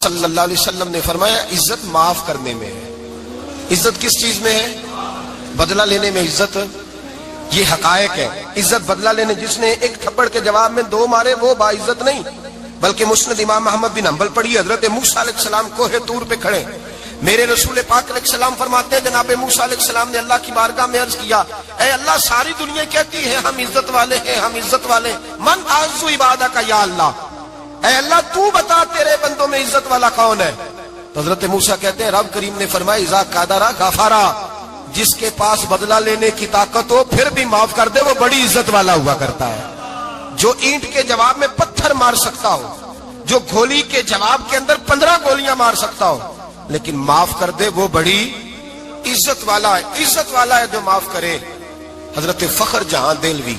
صلی اللہ علیہ وسلم نے فرمایا عزت معاف کرنے میں ہے. عزت کس چیز میں ہے؟ بدلہ لینے میں عزت. یہ حقائق ہے. عزت بدلہ لینے، جس نے ایک تھپڑ کے جواب میں 2 مارے وہ باعزت نہیں. بلکہ مسند امام احمد بن حنبل پڑھی، حضرت موسیٰ علیہ السلام کوہ طور پہ کھڑے، میرے رسول پاک علیہ السلام فرماتے ہیں جناب موسیٰ علیہ السلام نے اللہ کی بارگاہ میں عرض کیا، اے اللہ ساری دنیا کہتی ہے ہم عزت والے ہیں، ہم عزت والے ہیں، من اعز عبادک یا اللہ، اے اللہ تو بتا تیرے بندوں میں عزت والا کون ہے؟ تو حضرت موسیٰ کہتے ہیں رب کریم نے فرمایا اذا قادر غفارا، جس کے پاس بدلہ لینے کی طاقت ہو پھر بھی معاف کر دے وہ بڑی عزت والا ہوا کرتا ہے. جو اینٹ کے جواب میں پتھر مار سکتا ہو، جو گولی کے جواب کے اندر 15 گولیاں مار سکتا ہو لیکن معاف کر دے وہ بڑی عزت والا ہے. عزت والا ہے جو معاف کرے. حضرت فخر جہاں دہلوی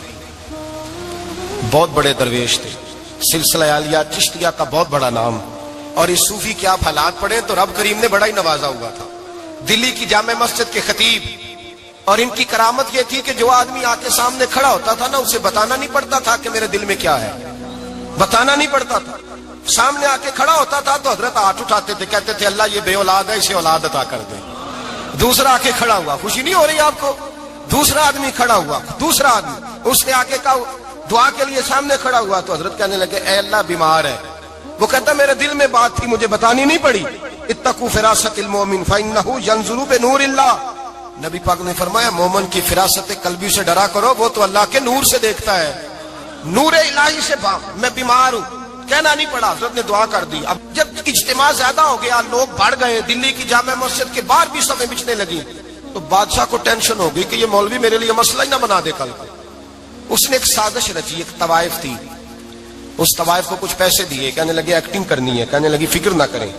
بہت بڑے درویش تھے، سلسلہ عالیہ چشتیہ کا بہت بڑا نام، اور اس صوفی کے آپ حالات پڑھیں تو رب کریم نے بڑا ہی نوازا ہوا تھا. دلی کی جامع مسجد کے خطیب، اور ان کی کرامت یہ تھی کہ جو آدمی آ کے سامنے کھڑا ہوتا تھا نا اسے بتانا نہیں پڑتا تھا کہ میرے دل میں کیا ہے، بتانا نہیں پڑتا تھا. سامنے آ کے کھڑا ہوتا تھا تو حضرت ہاتھ اٹھاتے تھے، کہتے تھے اللہ یہ بے اولاد ہے اسے اولاد عطا کر دے. دوسرا آ کے کھڑا ہوا، خوشی نہیں ہو رہی آپ کو؟ دوسرا آدمی کھڑا ہوا، دوسرا آدمی اس نے آ کے کہا دعا کے لیے سامنے کھڑا ہوا تو حضرت کہنے لگے اے اللہ بیمار ہے. وہ کہتا میرے دل میں بات تھی مجھے بتانی نہیں پڑی. اتقوا فراست المؤمن فانه ينظر بنور اللہ. نبی پاک نے فرمایا مومن کی فراست قلبی سے ڈرا کرو، وہ تو اللہ کے نور سے دیکھتا ہے. نور الہی سے میں بیمار ہوں، کہنا نہیں پڑا، حضرت نے دعا کر دی. اب جب اجتماع زیادہ ہو گیا، لوگ بڑھ گئے، دلی کی جامع مسجد کے باہر بھی صفیں بچھنے لگی، تو بادشاہ کو ٹینشن ہو گئی کہ یہ مولوی میرے لیے مسئلہ ہی نہ بنا دے کل کو. اس نے ایک سازش رچی، ایک طوائف تھی، اس طوائف کو کچھ پیسے دیے، کہنے لگے ایکٹنگ کرنی ہے، کہنے لگی فکر نہ کریں.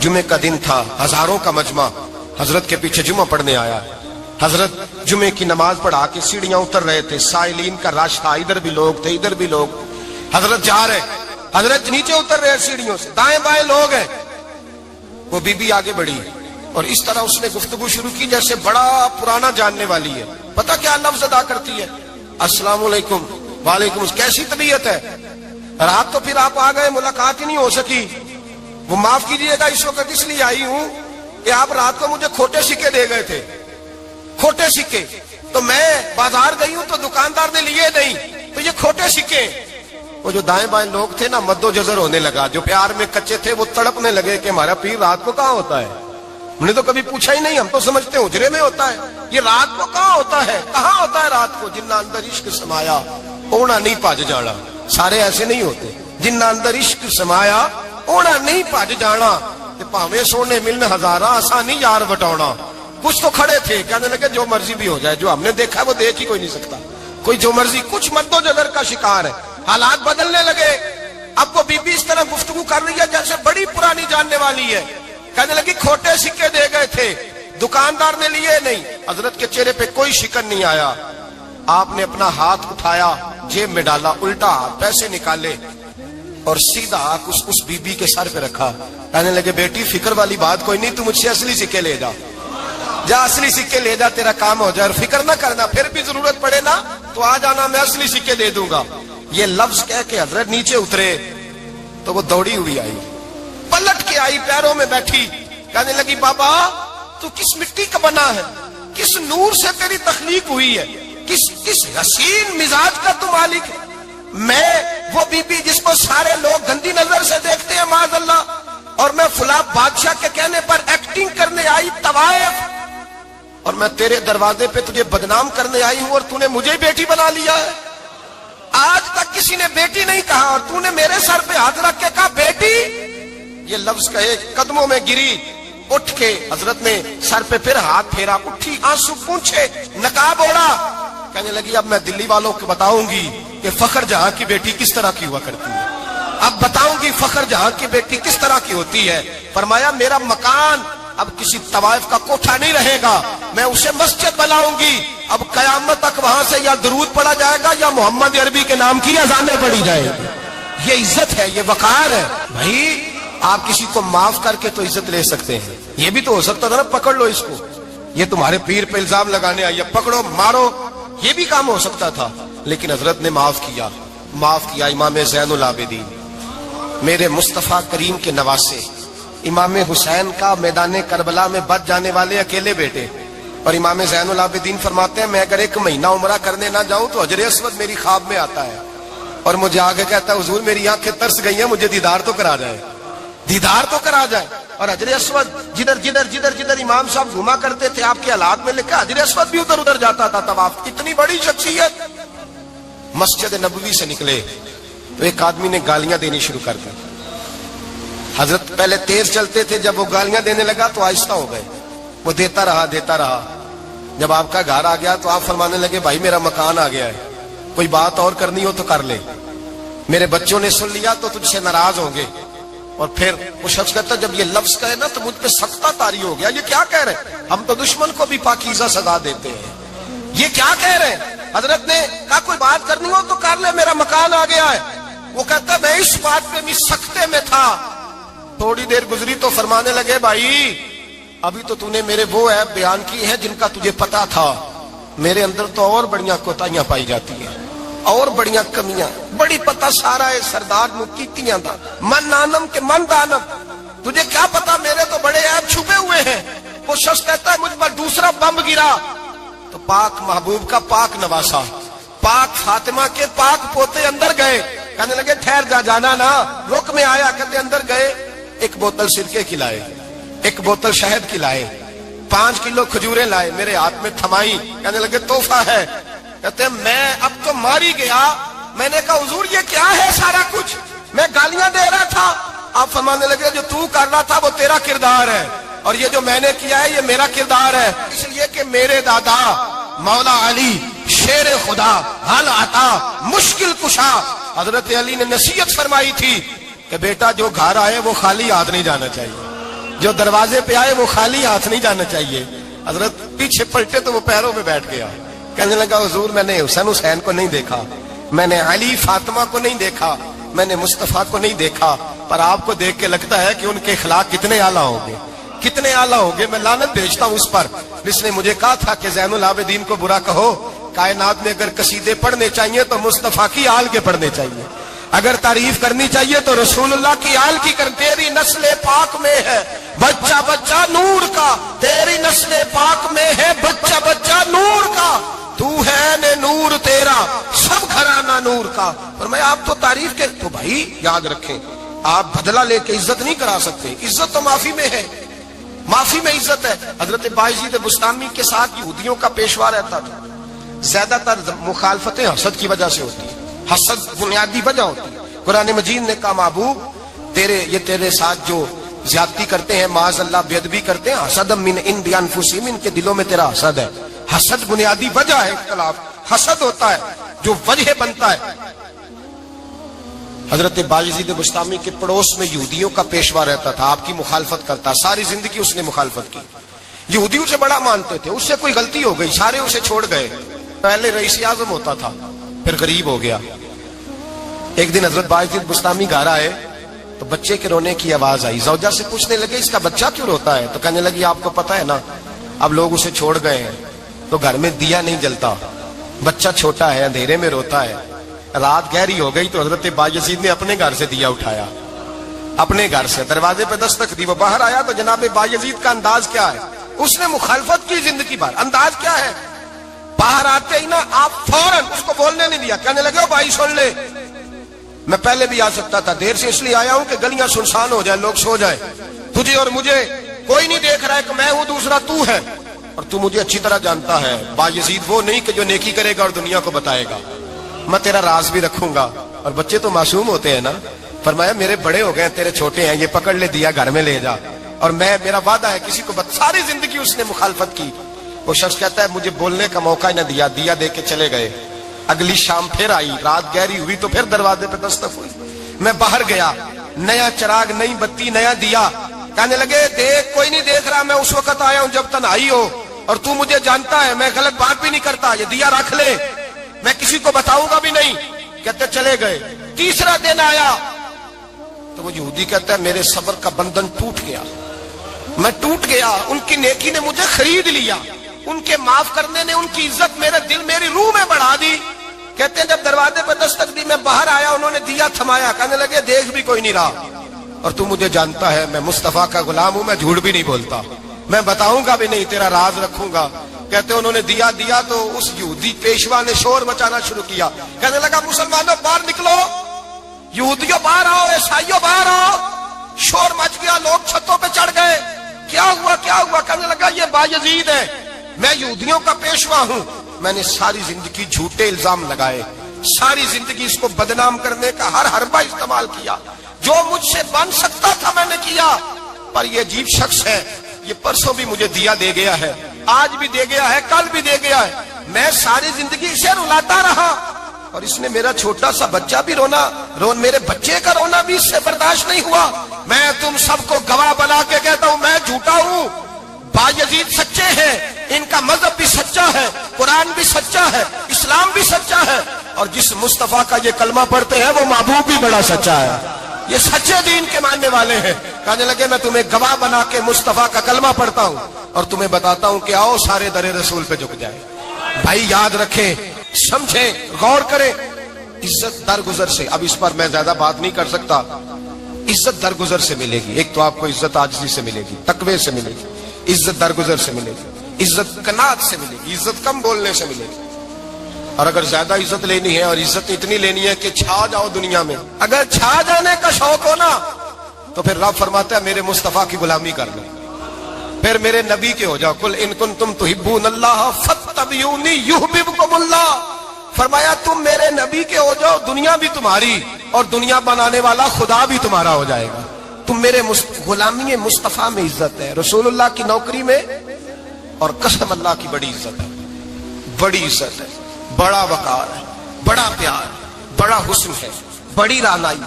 جمعے کا دن تھا، ہزاروں کا مجمع حضرت کے پیچھے جمعہ پڑھنے آیا. حضرت جمعے کی نماز پڑھا کے سیڑھیاں اتر رہے تھے، سائلین کا رش تھا، ادھر بھی لوگ تھے ادھر بھی لوگ. حضرت جا رہے، حضرت نیچے اتر رہے سیڑھیوں سے، دائیں بائیں لوگ ہیں. وہ بی بی آگے بڑھی اور اس طرح اس نے گفتگو شروع کی جیسے بڑا پرانا جاننے والی ہے. پتہ کیا لفظ ادا کرتی ہے؟ السلام علیکم. وعلیکم. کیسی طبیعت ہے؟ رات تو پھر آپ آ گئے، ملاقات ہی نہیں ہو سکی. وہ معاف کیجئے گا اس وقت اس لیے آئی ہوں کہ آپ رات کو مجھے کھوٹے سکے دے گئے تھے، کھوٹے سکے، تو میں بازار گئی ہوں تو دکاندار نے لیے نہیں، تو یہ کھوٹے سکے. وہ جو دائیں بائیں لوگ تھے نا مد و جزر ہونے لگا، جو پیار میں کچے تھے وہ تڑپنے لگے کہ ہمارا پیر رات کو کہاں ہوتا ہے. ہم نے تو کبھی پوچھا ہی نہیں، ہم تو سمجھتے ہیں حجرے میں ہوتا ہے، یہ رات کو کہاں ہوتا ہے، کہاں ہوتا ہے رات کو. جنہ اندر عشق سمایا اونا نہیں پاج جانا. سارے ایسے نہیں ہوتے. جنہ اندر عشق سمایا اونا نہیں پاج جانا. پاویں سونے ملن ہزارہ آسانی یار بٹاؤنا. کچھ تو کھڑے تھے کہنے لگے جو مرضی بھی ہو جائے، جو ہم نے دیکھا وہ دیکھ ہی کوئی نہیں سکتا، کوئی جو مرضی. کچھ مد و جزر کا شکار ہے. حالات بدلنے لگے. اب وہ بی بی اس طرح گفتگو کر رہی ہے جیسے بڑی پرانی جاننے والی ہے. کہنے لگی کھوٹے سکے دے گئے تھے، دکاندار نے لیے نہیں. حضرت کے چہرے پہ کوئی شکن نہیں آیا. آپ نے اپنا ہاتھ اٹھایا، جیب میں ڈالا، الٹا ہاتھ، پیسے نکالے اور سیدھا اس بی بی کے سر پہ رکھا. کہنے لگے بیٹی فکر والی بات کوئی نہیں، تم مجھ سے اصلی سکے لے جا، جا اصلی سکے لے جا، تیرا کام ہو جائے، اور فکر نہ کرنا، پھر بھی ضرورت پڑے نا تو آ جانا، میں اصلی سکے دے دوں گا. یہ لفظ کہہ کے حضرت نیچے اترے تو وہ دوڑی ہوئی آئی، پلٹ کے آئی، پیروں میں بیٹھی. کہنے لگی بابا تو کس مٹی کا بنا ہے، کس نور سے تیری تخلیق ہوئی ہے، کس حسین مزاج کا تو مالک ہے. میں وہ بی بی جس کو سارے لوگ گندی نظر سے دیکھتے ہیں معاذ اللہ، اور میں فلاں بادشاہ کے کہنے پر ایکٹنگ کرنے آئی طوائف، اور میں تیرے دروازے پہ تجھے بدنام کرنے آئی ہوں اور تو نے مجھے بیٹی بنا لیا ہے. آج تک کسی نے بیٹی نہیں کہا اور تو نے میرے سر پہ ہاتھ رکھ کے کہا بیٹی. یہ لفظ کہے قدموں میں گری، اٹھ کے حضرت نے سر پہ پھر ہاتھ پھیرا، اٹھی، آنسو پونچھے، نقاب اوڑا. کہنے لگی اب میں دلی والوں کو بتاؤں گی کہ فخر جہاں کی بیٹی کس طرح کی ہوا کرتی ہے، اب بتاؤں گی فخر جہاں کی بیٹی کس طرح کی ہوتی ہے. فرمایا میرا مکان اب کسی طوائف کا کوٹھا نہیں رہے گا، میں اسے مسجد بناؤں گی. اب قیامت تک وہاں سے یا درود پڑھا جائے گا یا محمد عربی کے نام کی اذانیں پڑھی جائے گی. یہ عزت ہے، یہ وقار ہے. بھائی آپ کسی کو معاف کر کے تو عزت لے سکتے ہیں. یہ بھی تو ہو سکتا تھا نا پکڑ لو اس کو، یہ تمہارے پیر پہ الزام لگانے آئی ہے، پکڑو مارو، یہ بھی کام ہو سکتا تھا. لیکن حضرت نے معاف کیا. امام زین العابدین میرے مصطفیٰ کریم کے نواسے، امام حسین کا میدان کربلا میں بچ جانے والے اکیلے بیٹے. اور امام زین العابدین فرماتے ہیں میں اگر 1 مہینہ عمرہ کرنے نہ جاؤں تو حجر اسود میری خواب میں آتا ہے اور مجھے آگے کہتا ہے حضور میری آنکھیں ترس گئی ہیں، مجھے دیدار تو کرا جائے، دیدار تو کرا جائے. اور حجر اسود جدھر امام صاحب گھما کرتے تھے آپ کے حالات میں لکھا حجر اسود بھی ادھر ادھر جاتا تھا طواف. اتنی بڑی شخصیت. مسجد نبوی سے نکلے تو ایک آدمی نے گالیاں دینی شروع کر دی. حضرت پہلے تیز چلتے تھے، جب وہ گالیاں دینے لگا تو آہستہ ہو گئے. وہ دیتا رہا. جب آپ کا گھر آ گیا تو آپ فرمانے لگے بھائی میرا مکان آ گیا ہے، کوئی بات اور کرنی ہو تو کر لے، میرے بچوں نے سن لیا تو تجھ سے ناراض ہوں گے. اور پھر وہ شخص کہتا جب یہ لفظ کہے نا تو مجھ پہ سختہ طاری ہو گیا، یہ کیا کہہ رہے ہیں؟ ہم تو دشمن کو بھی پاکیزہ سزا دیتے ہیں، یہ کیا کہہ رہے ہیں؟ حضرت نے کہا کوئی بات کرنی ہو تو کر لے، میرا مکان آ گیا ہے. وہ کہتا میں اس بات پہ بھی سختے میں تھا. تھوڑی دیر گزری تو فرمانے لگے بھائی ابھی تو نے میرے وہ عیب بیان کی ہے جن کا تجھے پتا تھا، میرے اندر تو اور بڑیاں کوتاہیاں پائی جاتی ہیں، اور بڑیاں کمیاں، بڑی پتا سارا ہے سردار نو کیتیاں دا من نانم کے من دانم، تجھے کیا پتا میرے تو بڑے عیب چھپے ہوئے ہیں. وہ شخص کہتا ہے مجھ پر دوسرا بم گرا تو پاک محبوب کا پاک نواسا، پاک فاطمہ کے پاک پوتے اندر گئے. کہنے لگے ٹھہر جا، جانا نا، رک میں آیا. کہتے اندر گئے، 1 بوتل سرکے کھلائے، 1 بوتل شہد کھلائے، 5 کلو کھجوریں لائے، میرے ہاتھ میں تھمائی. کہنے لگے تحفہ ہے. کہتے ہیں میں اب تو ماری گیا. میں نے کہا حضور یہ کیا ہے سارا کچھ؟ میں گالیاں دے رہا تھا. آپ فرمانے لگے جو تو کر رہا تھا وہ تیرا کردار ہے اور یہ جو میں نے کیا ہے یہ میرا کردار ہے. اس لیے کہ میرے دادا مولا علی شیر خدا حل عطا مشکل کشا، حضرت علی نے نصیحت فرمائی تھی کہ بیٹا جو گھر آئے وہ خالی ہاتھ نہیں جانا چاہیے، جو دروازے پہ آئے وہ خالی ہاتھ نہیں جانا چاہیے. حضرت پیچھے پلٹے تو وہ پیروں میں بیٹھ گیا. کہنے لگا حضور میں نے حسین کو نہیں دیکھا، میں نے علی فاطمہ کو نہیں دیکھا، میں نے مصطفیٰ کو نہیں دیکھا، پر آپ کو دیکھ کے لگتا ہے کہ ان کے اخلاق کتنے اعلیٰ ہوں گے، کتنے اعلیٰ ہوں گے. میں لعنت بھیجتا ہوں اس پر جس نے مجھے کہا تھا کہ زین العابدین کو برا کہو، کائنات میں اگر قصیدے پڑھنے چاہیے تو مصطفیٰ کی آل کے پڑھنے چاہیے، اگر تعریف کرنی چاہیے تو رسول اللہ کی آل کی کر. تیری نسل پاک میں ہے بچہ بچہ نور کا، تیری نسل پاک میں ہے بچہ بچہ نور کا، تو ہے نے نور تیرا سب گھرانہ نور کا. اور میں آپ تو تعریف کے تو بھائی یاد رکھیں آپ بدلہ لے کے عزت نہیں کرا سکتے. عزت تو معافی میں ہے، معافی میں عزت ہے. حضرت بایزید بستامی کے ساتھ یہودیوں کا پیشوا رہتا تھا. زیادہ تر مخالفتیں حسد کی وجہ سے ہوتی ہیں، حسد بنیادی وجہ ہوتی ہے. قرآن مجید نے کہا محبوب تیرے ساتھ جو زیادتی کرتے ہیں معاذ اللہ بے ادبی کرتے ہیں، حسد من عند انفسہم، ان کے دلوں میں تیرا حسد ہے. حسد بنیادی وجہ ہے اختلاف، حسد ہوتا ہے جو وجہ بنتا ہے. حضرت بایزید بستامی کے پڑوس میں یہودیوں کا پیشوا رہتا تھا، آپ کی مخالفت کرتا، ساری زندگی اس نے مخالفت کی. یہودیوں سے بڑا مانتے تھے، اس سے کوئی غلطی ہو گئی سارے اسے چھوڑ گئے. پہلے رئیس اعظم ہوتا تھا پھر غریب ہو گیا. ایک دن حضرت بایزید بستامی گھر آئے تو بچے کے رونے کی آواز آئی. زوجہ سے پوچھنے لگے اس کا بچہ کیوں روتا ہے؟ تو کہنے لگی آپ کو پتا ہے نا اب لوگ اسے چھوڑ گئے ہیں تو گھر میں دیا نہیں جلتا، بچہ چھوٹا ہے اندھیرے میں روتا ہے. رات گہری ہو گئی تو حضرت بایزید نے اپنے گھر سے دیا اٹھایا، اپنے گھر سے دروازے پہ دستک دی. وہ باہر آیا تو جناب بایزید کا انداز کیا ہے؟ اس نے مخالفت کی زندگی بھر. انداز کیا ہے؟ باہر آتے ہی نا آپ فوراً اس کو بولنے نہیں دیا. کہنے لگے بھائی سن لے، میں پہلے بھی آ سکتا تھا، دیر سے اس لیے آیا ہوں کہ گلیاں سنسان ہو جائیں، لوگ سو جائیں، تجھے اور مجھے کوئی نہیں دیکھ رہا ہے کہ میں ہوں دوسرا تو ہے، اور تو مجھے اچھی طرح جانتا ہے. بایزید وہ نہیں کہ جو نیکی کرے گا اور دنیا کو بتائے گا، میں تیرا راز بھی رکھوں گا. اور بچے تو معصوم ہوتے ہیں نا. فرمایا میرے بڑے ہو گئے تیرے چھوٹے ہیں، یہ پکڑ لے دیا گھر میں لے جا، اور میرا وعدہ ہے کسی کو ساری زندگی اس نے مخالفت کی. وہ شخص کہتا ہے مجھے بولنے کا موقع ہی نہ دیا، دیا دے کے چلے گئے. اگلی شام پھر آئی، رات گہری ہوئی تو پھر دروازے پہ دستک ہوئی. میں باہر گیا، نیا چراغ، نئی بتی، نیا دیا. کہنے لگے دیکھ کوئی نہیں دیکھ رہا، میں اس وقت آیا ہوں جب تنہائی ہو اور تو مجھے جانتا ہے، میں غلط بات بھی نہیں کرتا، یہ دیا رکھ لے، میں کسی کو بتاؤں گا بھی نہیں. کہتے چلے گئے. تیسرا دن آیا تو وہ یہودی کہتا ہے میرے صبر کا بندھن ٹوٹ گیا، میں ٹوٹ گیا. ان کی نیکی نے مجھے خرید لیا، ان کے معاف کرنے نے ان کی عزت میرے دل میری روح میں بڑھا دی کہتے ہیں جب دروازے پر دستک دی میں باہر آیا, انہوں نے دیا تھمایا, کہنے لگے دیکھ بھی کوئی نہیں رہا, اور تو مجھے جانتا ہے میں مصطفیٰ کا غلام ہوں, میں جھوٹ بھی نہیں بولتا, میں بتاؤں گا بھی نہیں, تیرا راز رکھوں گا. کہتے انہوں نے دیا تو اس یہودی پیشوا نے شور مچانا شروع کیا, کہنے لگا مسلمانوں باہر نکلو, یہودیوں باہر آؤ, عیسائیوں باہر آؤ. شور مچ گیا, لوگ چھتوں پہ چڑھ گئے. کیا ہوا کیا ہوا؟ کہنے لگا یہ بایزید ہے, میں یہودیوں کا پیشوا ہوں. میں نے ساری زندگی جھوٹے الزام لگائے, ساری زندگی اس کو بدنام کرنے کا ہر حربہ استعمال کیا, جو مجھ سے بن سکتا تھا میں نے کیا. پر یہ عجیب شخص ہے, یہ پرسوں بھی مجھے دیا دے گیا ہے, آج بھی دے گیا ہے, کل بھی دے گیا ہے. میں ساری زندگی اسے رلاتا رہا, اور اس نے میرا چھوٹا سا بچہ بھی میرے بچے کا رونا بھی اس سے برداشت نہیں ہوا. میں تم سب کو گواہ بنا کے کہتا ہوں میں جھوٹا ہوں, بایزید سچے ہیں, ان کا مذہب بھی سچا ہے, قرآن بھی سچا ہے, اسلام بھی سچا ہے, اور جس مصطفیٰ کا یہ کلمہ پڑھتے ہیں وہ محبوب بھی بڑا سچا ہے. یہ سچے دین کے ماننے والے ہیں. کہنے لگے میں تمہیں گواہ بنا کے مصطفیٰ کا کلمہ پڑھتا ہوں اور تمہیں بتاتا ہوں کہ آؤ سارے در رسول پہ جھک جائے. بھائی یاد رکھیں, سمجھیں, غور کریں. عزت درگزر سے, اب اس پر میں زیادہ بات نہیں کر سکتا, عزت درگزر سے ملے گی. ایک تو آپ کو عزت عاجزی سے ملے گی, تقوی سے ملے گی, عزت درگزر سے ملے گی, عزت قناعت سے ملے گی, عزت کم بولنے سے ملے گی. اور اگر زیادہ عزت لینی ہے, اور عزت اتنی لینی ہے کہ چھا جاؤ دنیا میں, اگر چھا جانے کا شوق ہو نا, تو پھر رب فرماتا ہے میرے مصطفیٰ کی غلامی کر لو, پھر میرے نبی کے ہو جاؤ. قل ان کنتم تحبون اللہ فاتبعونی یحببکم اللہ. فرمایا تم میرے نبی کے ہو جاؤ, دنیا بھی تمہاری, اور دنیا بنانے والا خدا بھی تمہارا ہو جائے گا. تم میرے غلامی مصطفیٰ میں عزت ہے, رسول اللہ کی نوکری میں, اور قسم اللہ کی بڑی عزت ہے, بڑی عزت ہے, بڑا وقار ہے, بڑا پیار, بڑا حسن ہے, بڑی رعنائی,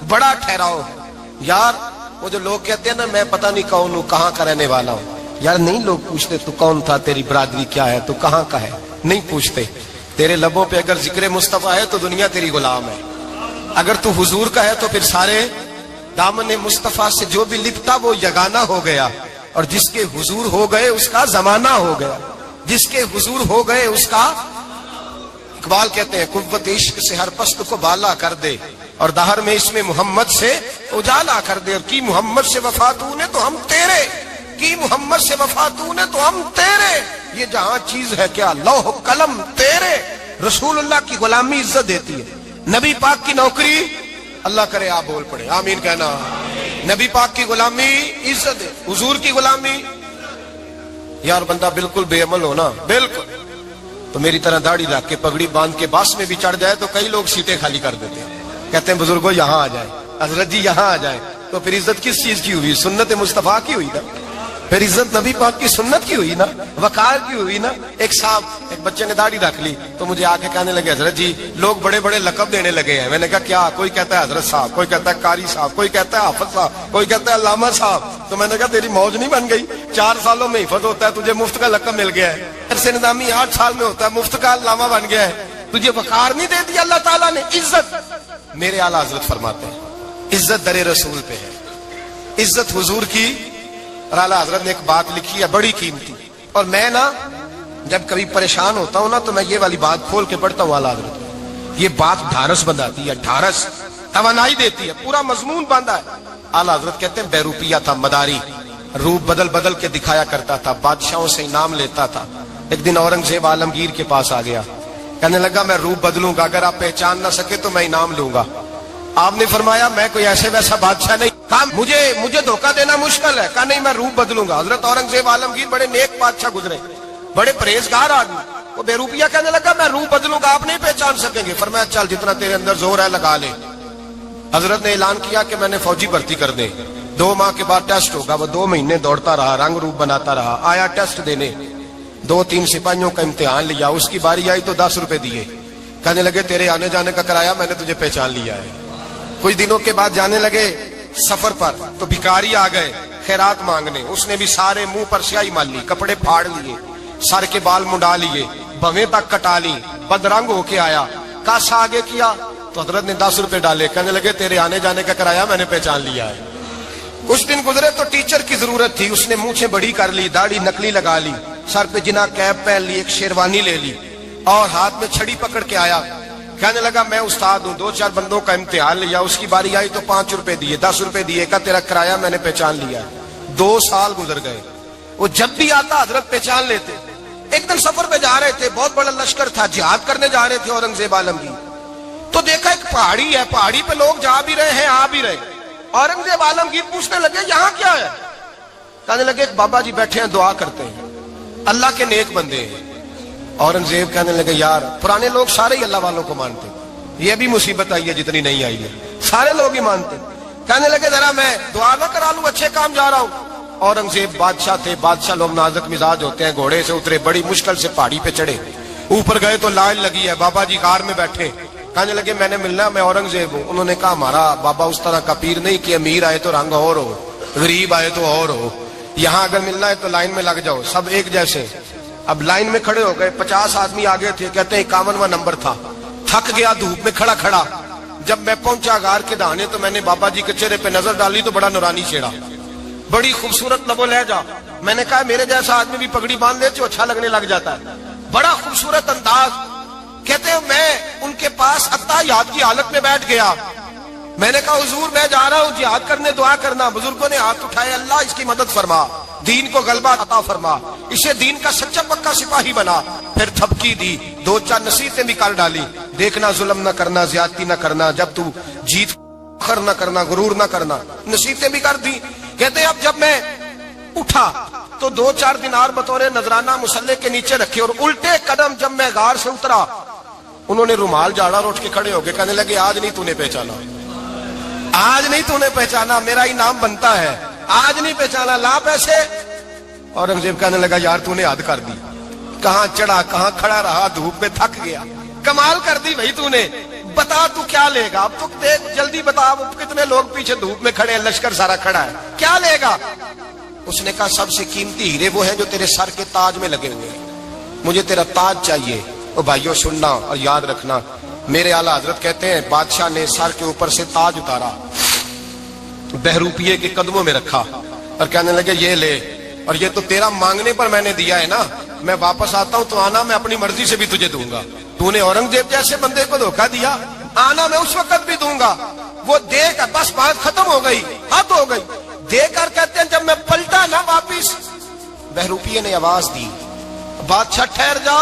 بڑا ٹھہراؤ ہے. یار وہ جو لوگ کہتے ہیں نا میں پتہ نہیں کون ہوں, کہاں کا رہنے والا ہوں, یار نہیں لوگ پوچھتے تو کون تھا, تیری برادری کیا ہے, تو کہاں کا ہے, نہیں پوچھتے. تیرے لبوں پہ اگر ذکر مصطفیٰ ہے تو دنیا تیری غلام ہے, اگر تو حضور کا ہے تو پھر سارے دامن مصطفیٰ سے جو بھی لپٹا وہ یگانہ ہو گیا, اور جس کے حضور ہو گئے اس کا زمانہ ہو گیا, جس کے حضور ہو گئے اس کا. اقبال کہتے ہیں قوت عشق سے ہر پست کو بالا کر دے, اور دہر میں اس میں محمد سے اجالا کر دے. اور کی محمد سے وفا تو نے تو ہم تیرے, کی محمد سے وفا تو نے تو ہم تیرے. یہ جہاں چیز ہے کیا, لوح قلم تیرے. رسول اللہ کی غلامی عزت دیتی ہے, نبی پاک کی نوکری, اللہ کرے آپ بول پڑے آمین کہنا. نبی پاک کی غلامی عزت ہے, حضور کی غلامی. یار بندہ بالکل بے عمل ہونا, بالکل, تو میری طرح داڑھی رکھ کے پگڑی باندھ کے باس میں بھی چڑھ جائے تو کئی لوگ سیٹیں خالی کر دیتے ہیں, کہتے ہیں بزرگوں یہاں آ جائے, حضرت جی یہاں آ جائے. تو پھر عزت کس چیز کی ہوئی, سنت مصطفیٰ کی ہوئی نا, پھر عزت نبی پاک کی سنت کی ہوئی نا, وقار کی ہوئی نا. ایک صاحب, ایک بچے نے داڑھی رکھ لی تو مجھے آ کے کہنے لگے حضرت جی لوگ بڑے بڑے لقب دینے لگے ہیں. میں نے کہا کیا؟ کوئی کہتا ہے حضرت صاحب, کوئی کہتا ہے قاری صاحب, کوئی کہتا ہے حافظ صاحب, کوئی کہتا ہے علامہ صاحب. تو میں نے کہا تیری موج نہیں بن گئی, 4 سالوں میں حفظ ہوتا ہے, تجھے مفت کا لقب مل گیا ہے. عرصے نظامی 8 سال میں ہوتا ہے, مفت کا علامہ بن گیا ہے, تجھے وقار نہیں دے دیا اللہ تعالیٰ نے. عزت میرے اعلیٰ حضرت فرماتے ہیں عزت در رسول پہ ہے, عزت حضور کی. اور اعلیٰ حضرت نے ایک بات لکھی ہے بڑی قیمتی, اور میں نا جب کبھی پریشان ہوتا ہوں نا تو میں یہ والی بات کھول کے پڑھتا ہوں. اعلیٰ حضرت یہ بات ڈھارس بندھاتی ہے, ڈھارس توانائی دیتی ہے, پورا مضمون باندھا ہے. اعلیٰ حضرت کہتے ہیں بیروپیہ تھا, مداری, روپ بدل بدل کے دکھایا کرتا تھا, بادشاہوں سے انعام لیتا تھا. ایک دن اورنگزیب عالمگیر کے پاس آ گیا, کہنے لگا میں روپ بدلوں گا, اگر آپ پہچان نہ سکے تو میں انعام لوں گا. آپ نے فرمایا میں کوئی ایسے ویسا بادشاہ نہیں, کہا مجھے دھوکہ دینا مشکل ہے. کہا نہیں میں روپ بدلوں گا. حضرت اورنگزیب عالمگیر بڑے نیک بادشاہ گزرے, بڑے پرہیزگار آدمی. وہ بے روپیہ کہنے لگا میں روپ بدلوں گا, آپ نہیں پہچان سکیں گے. فرمایا چل جتنا تیرے اندر زور ہے لگا لے. حضرت نے اعلان کیا کہ میں نے فوجی بھرتی کر دے, 2 ماہ کے بعد ٹیسٹ ہوگا. وہ 2 مہینے دوڑتا رہا, رنگ روپ بناتا رہا, آیا ٹیسٹ دینے, 2-3 سپاہیوں کا امتحان لیا. اس کی باری آئی تو 10 روپے دیے, کہنے لگے تیرے آنے جانے کا کرایہ میں نے تجھے پہچان لیا ہے. کچھ دنوں کے بعد جانے لگے سفر پر تو بھکاری آ گئے خیرات مانگنے. اس نے بھی سارے منہ پر سیاہی مال لی, کپڑے پھاڑ لیے, سر کے بال منڈا لیے, بھویں تک کٹا لی, بدرنگ ہو کے آیا. کاسا آگے کیا تو حضرت نے 10 روپے ڈالے, کہنے لگے تیرے آنے جانے کا کرایہ میں نے پہچان لیا ہے. کچھ دن گزرے تو ٹیچر کی ضرورت تھی, اس نے مونچھیں بڑی کر لی, داڑھی نکلی لگا لی, سر پہ جنا کیپ پہن لی, ایک شیروانی لے لی, اور ہاتھ میں چھڑی پکڑ کے آیا. کہنے لگا میں استاد ہوں، 2-4 بندوں کا امتحان لیا، اس کی باری آئی تو 5 روپے دیے، 10 روپے دیے، کہا تیرا کرایہ میں نے پہچان لیا۔ 2 سال گزر گئے، وہ جب بھی آتا حضرت پہچان لیتے۔ ایک دن سفر پہ جا رہے تھے، بہت بڑا لشکر تھا، جہاد کرنے جا رہے تھے اورنگزیب عالمگیر، تو دیکھا ایک پہاڑی ہے، پہاڑی پہ لوگ جا بھی رہے ہیں آ بھی رہے۔ اورنگزیب عالمگیر پوچھنے لگے یہاں کیا ہے؟ کہنے لگے ایک بابا جی بیٹھے ہیں دعا کرتے ہیں، اللہ کے نیک بندے ہیں۔ اورنگزیب کہنے لگے یار پرانے لوگ سارے ہی اللہ والوں کو مانتے، یہ بھی مصیبت آئی ہے جتنی نہیں آئی ہے، سارے لوگ ہی مانتے۔ کہنے لگے ذرا میں دعا نہ کرا لوں، اچھے کام جا رہا ہوں۔ اورنگزیب بادشاہ تھے، بادشاہ لوگ نازک مزاج ہوتے ہیں، گھوڑے سے اترے، بڑی مشکل سے پہاڑی پہ چڑھے، اوپر گئے تو لائن لگی ہے، بابا جی غار میں بیٹھے۔ کہنے لگے میں نے ملنا، میں اورنگزیب ہوں۔ انہوں نے کہا ہمارا بابا اس طرح کا پیر نہیں کہ امیر آئے تو رنگ اور ہو، غریب آئے تو اور ہو، یہاں اگر ملنا ہے تو لائن میں لگ جاؤ، سب ایک جیسے۔ اب لائن میں کھڑے ہو گئے، 50 آدمی آگے تھے، کہتے ہیں 51واں نمبر تھا، تھک گیا دھوپ میں کھڑا کھڑا۔ جب میں پہنچا غار کے دہانے تو میں نے بابا جی کے چہرے پہ نظر ڈالی تو بڑا نورانی چہرہ، بڑی خوبصورت لب و لہجہ۔ میں نے کہا میرے جیسا آدمی بھی پگڑی باندھ لے تو اچھا لگنے لگ جاتا ہے، بڑا خوبصورت انداز۔ کہتے ہیں میں ان کے پاس اتحیات کی حالت میں بیٹھ گیا، میں نے کہا حضور میں جا رہا ہوں جہاد کرنے، دعا کرنا۔ بزرگوں نے ہاتھ اٹھائے، اللہ اس کی مدد فرما، دین کو غلبہ عطا فرما، اسے دین کا سچا پکا سپاہی بنا۔ پھر تھپکی دی، 2-4 نصیحتیں بھی کر ڈالی، دیکھنا ظلم نہ کرنا، زیادتی نہ کرنا، جب تو جیت فخر نہ کرنا، غرور نہ کرنا، نصیحتیں بھی کر دی۔ کہتے ہیں اب جب میں اٹھا تو 2-4 دینار بطور نذرانہ مسلح کے نیچے رکھے، اور الٹے قدم جب میں غار سے اترا انہوں نے رومال جھاڑا اور اٹھ کے کھڑے ہو گئے، کہنے لگے آج نہیں تو نے پہچانا، آج نہیں تو نے پہچانا، میرا انعام بنتا ہے، آج نہیں پہچانا، لا پیسے۔ اورنگزیب کہنے لگا یار تو نے حد کر دی، کہاں چڑھا کہاں کھڑا رہا، دھوپ میں تھک گیا، کمال کر دی بھائی تو نے، بتا تو کیا لے گا، اب تو دیکھ جلدی بتا، اب کتنے لوگ پیچھے دھوپ میں کھڑے ہیں، لشکر سارا کھڑا ہے، کیا لے گا؟ اس نے کہا سب سے قیمتی ہیرے وہ ہیں جو تیرے سر کے تاج میں لگے ہوئے ہیں، مجھے تیرا تاج چاہیے۔ او بھائیو سننا اور یاد رکھنا، میرے اعلیٰ حضرت کہتے ہیں بادشاہ نے سر کے اوپر سے تاج اتارا، بہروپیے کے قدموں میں رکھا اور کہنے لگے یہ لے، اور یہ تو تیرا مانگنے پر میں نے دیا ہے نا، میں واپس آتا ہوں تو آنا میں اپنی مرضی سے بھی تجھے دوں گا، تو نے اورنگزیب جیسے بندے کو دھوکہ دیا، آنا میں اس وقت بھی دوں گا۔ وہ دے کر بس بات ختم ہو گئی، حد ہو گئی، دے کر کہتے ہیں جب میں پلٹا نا واپس، بہروپیے نے آواز دی بادشاہ ٹھہر جا،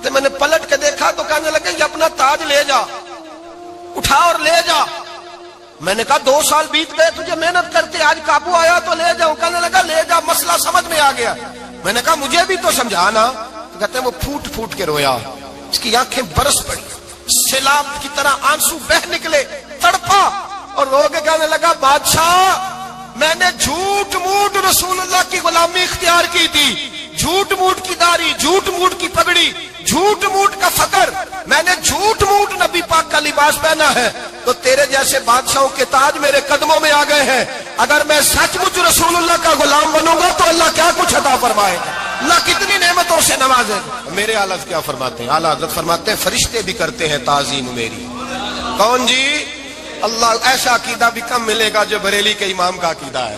تو میں نے پلٹ کے دیکھا تو کہنے لگے یہ اپنا تاج لے جا، اٹھا اور لے جا۔ میں نے کہا 2 سال بیت گئے تجھے محنت کرتے، آج قابو آیا تو لے جاؤں، کہنے لگا لے جا، مسئلہ سمجھ میں آ گیا۔ میں نے کہا مجھے بھی تو سمجھانا، تو کہتے ہیں وہ پھوٹ پھوٹ کے رویا، اس کی آنکھیں برس پڑی، سیلاب کی طرح آنسو بہ نکلے، تڑپا اور رو کے کہنے لگا بادشاہ میں نے جھوٹ موٹ رسول اللہ کی غلامی اختیار کی تھی، جھوٹ موٹ کی داڑھی، جھوٹ موٹ کی پگڑی، جھوٹ موٹ کا فقر، میں نے جھوٹ موٹ نبی پاک کا لباس پہنا ہے، تو تیرے جیسے بادشاہوں کے تاج میرے قدموں میں آ گئے ہیں، اگر میں سچ مچ رسول اللہ کا غلام بنوں گا تو اللہ کیا کچھ عطا فرمائے گا، اللہ کتنی نعمتوں سے نوازے گا۔ میرے اعلیٰ کیا فرماتے ہیں؟ اعلیٰ حضرت فرماتے ہیں فرشتے بھی کرتے ہیں تعظیم میری۔ کون جی؟ اللہ۔ ایسا عقیدہ بھی کم ملے گا جو بریلی کے امام کا عقیدہ ہے،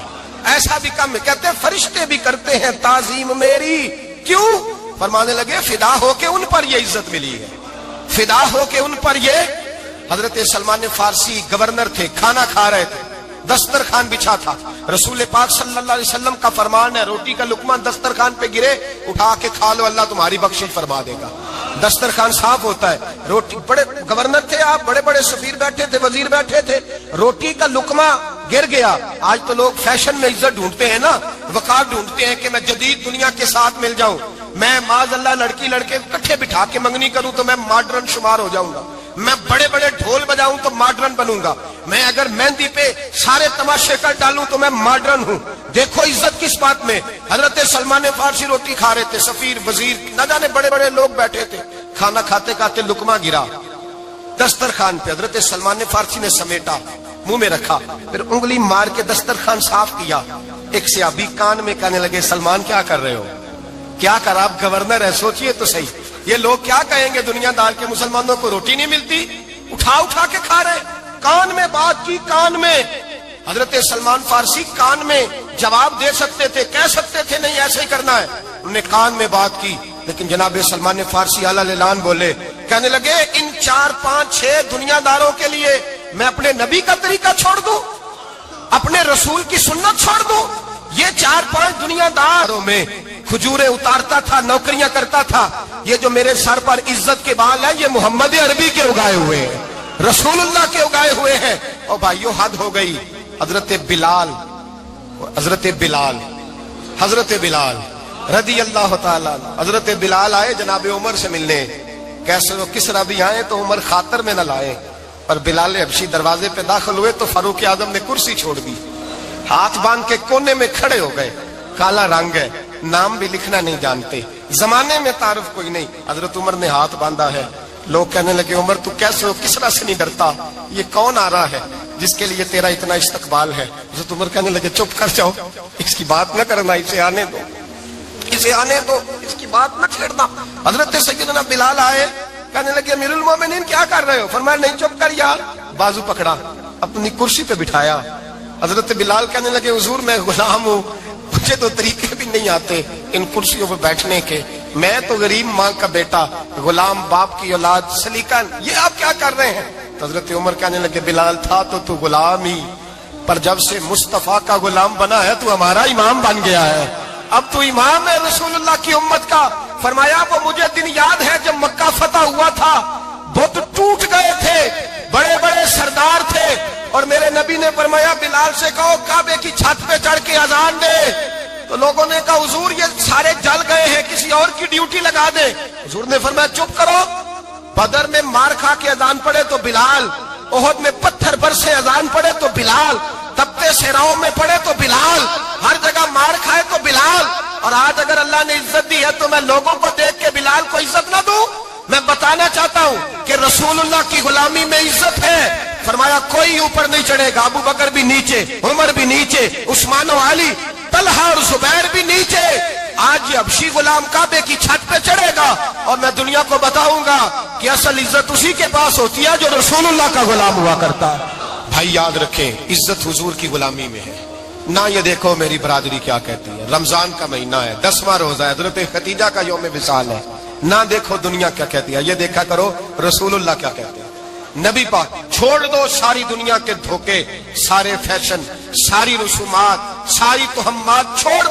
ایسا بھی کم، کہتے ہیں فرشتے بھی کرتے ہیں تعظیم میری۔ کیوں؟ فرمانے لگے فدا ہو کے ان پر یہ عزت ملی ہے، فدا ہو کے ان پر یہ۔ حضرت سلمان فارسی گورنر تھے، کھانا کھا رہے تھے، دسترخوان بچھا تھا، رسول پاک صلی اللہ علیہ وسلم کا فرمان ہے روٹی کا لقمہ دسترخوان پہ گرے اٹھا کے کھا لو، اللہ تمہاری بخشش فرما دے گا، دسترخوان صاف ہوتا ہے۔ روٹی، بڑے گورنر تھے آپ، بڑے بڑے سفیر بیٹھے تھے، وزیر بیٹھے تھے، روٹی کا لقمہ گر گیا۔ آج تو لوگ فیشن میں عزت ڈھونڈتے ہیں نا، وقار ڈھونڈتے ہیں کہ میں جدید دنیا کے ساتھ مل جاؤں، میں معاذ اللہ لڑکی لڑکے اکٹھے بٹھا کے منگنی کروں تو میں ماڈرن شمار ہو جاؤں گا، میں بڑے بڑے ڈھول بجاؤں تو ماڈرن بنوں گا، میں اگر مہندی پہ سارے تماشے کر ڈالوں تو میں ماڈرن ہوں۔ دیکھو عزت کس بات میں۔ حضرت سلمان فارسی روٹی کھا رہے تھے، سفیر وزیر نہ جانے بڑے بڑے لوگ بیٹھے تھے، کھانا کھاتے کھاتے لقمہ گرا دسترخوان پہ، حضرت سلمان فارسی نے سمیٹا، منہ میں رکھا، پھر انگلی مار کے دسترخوان صاف کیا۔ ایک صحابی کان میں کہنے لگے سلمان کیا کر رہے ہو، کیا کر، آپ گورنر ہے، سوچئے تو صحیح، یہ لوگ کیا کہیں گے دنیا دار کے مسلمانوں کو روٹی نہیں ملتی، اٹھا اٹھا کے کھا رہے۔ کان میں بات کی، کان میں۔ حضرت سلمان فارسی کان میں جواب دے سکتے تھے، کہہ سکتے تھے نہیں ایسے ہی کرنا ہے، انہوں نے کان میں بات کی، لیکن جناب سلمان فارسی اعلیٰ اعلان بولے، کہنے لگے ان 4 5 6 دنیا داروں کے لیے میں اپنے نبی کا طریقہ چھوڑ دوں, اپنے رسول کی سنت چھوڑ دوں؟ یہ 4 5 دنیا داروں میں کھجوریں اتارتا تھا, نوکریاں کرتا تھا. یہ جو میرے سر پر عزت کے بال ہیں یہ محمد عربی کے اگائے ہوئے ہیں, رسول اللہ کے اگائے ہوئے ہیں. اور بھائیو حد ہو گئی. حضرت بلال رضی اللہ تعالیٰ, حضرت بلال آئے جناب عمر سے ملنے. کیسے وہ کس طرح بھی آئے تو عمر خاطر میں نہ لائے. پر بلال حبشی دروازے پہ داخل ہوئے تو فاروق اعظم نے کرسی چھوڑ دی, ہاتھ باندھ کے کونے میں کھڑے ہو گئے. کالا رنگ ہے, نام بھی لکھنا نہیں جانتے, زمانے میں تعارف کوئی نہیں. حضرت عمر نے ہاتھ باندھا ہے. لوگ کہنے لگے عمر تو کیسے ہو, کس طرح سے نہیں ڈرتا, یہ کون آ رہا ہے جس کے لیے تیرا اتنا استقبال ہے؟ حضرت عمر کہنے لگے چپ کر جاؤ, اس کی بات نہ کرنا, اسے آنے دو, اس کی بات نہ چھیڑنا. حضرت سیدنا بلال آئے, کہنے لگے امیر المومنین کیا کر رہے ہو؟ فرمایا نہیں چپ کر یار. بازو پکڑا, اپنی کرسی پہ بٹھایا. حضرت بلال کہنے لگے حضور میں غلام ہوں, مجھے تو طریقے بھی نہیں آتے ان کرسیوں پہ بیٹھنے کے, میں تو غریب ماں کا بیٹا, غلام باپ کی اولاد, سلیقہ, یہ آپ کیا کر رہے ہیں؟ تو حضرت عمر کہنے لگے بلال تھا تو غلام ہی, پر جب سے مصطفیٰ کا غلام بنا ہے تو ہمارا امام بن گیا ہے, اب تو امام ہے رسول اللہ کی امت کا. فرمایا وہ مجھے دن یاد ہے جب مکہ فتح ہوا تھا, بت ٹوٹ گئے تھے, بڑے بڑے سردار تھے, اور میرے نبی نے فرمایا بلال سے کہو کعبے کی چھت پہ چڑھ کے اذان دے. تو لوگوں نے کہا حضور یہ سارے جل گئے ہیں, کسی اور کی ڈیوٹی لگا دے. حضور نے فرمایا چپ کرو, بدر میں مار کھا کے اذان پڑے تو بلال, احد میں پتھر برسے اذان پڑے تو بلال, تپتے صحراؤں میں پڑے تو بلال, ہر جگہ مار کھائے تو بلال. اور آج اگر اللہ نے عزت دی ہے تو میں لوگوں کو دیکھ کے بلال کو عزت نہ دوں؟ میں بتانا چاہتا ہوں کہ رسول اللہ کی غلامی میں عزت ہے. فرمایا کوئی اوپر نہیں چڑھے گا, ابو بکر بھی نیچے, عمر بھی نیچے, عثمان و علی, طلحہ اور زبیر بھی نیچے. آج یہ حبشی غلام کعبے کی چھت پہ چڑھے گا اور میں دنیا کو بتاؤں گا کہ اصل عزت اسی کے پاس ہوتی ہے جو رسول اللہ کا غلام ہوا کرتا ہے. بھائی یاد رکھیں عزت حضور کی غلامی میں ہے. نہ یہ دیکھو میری برادری کیا کہتی ہے, رمضان کا مہینہ ہے, 10واں روزہ ہے, حضرت خدیجہ کا یوم وصال ہے, نہ دیکھو دنیا کیا کہتی ہے, یہ دیکھا کرو رسول اللہ کیا کہتے ہیں. نبی پاک چھوڑ دو ساری دنیا کے دھوکے, سارے فیشن, ساری رسومات, ساری تہمات چھوڑ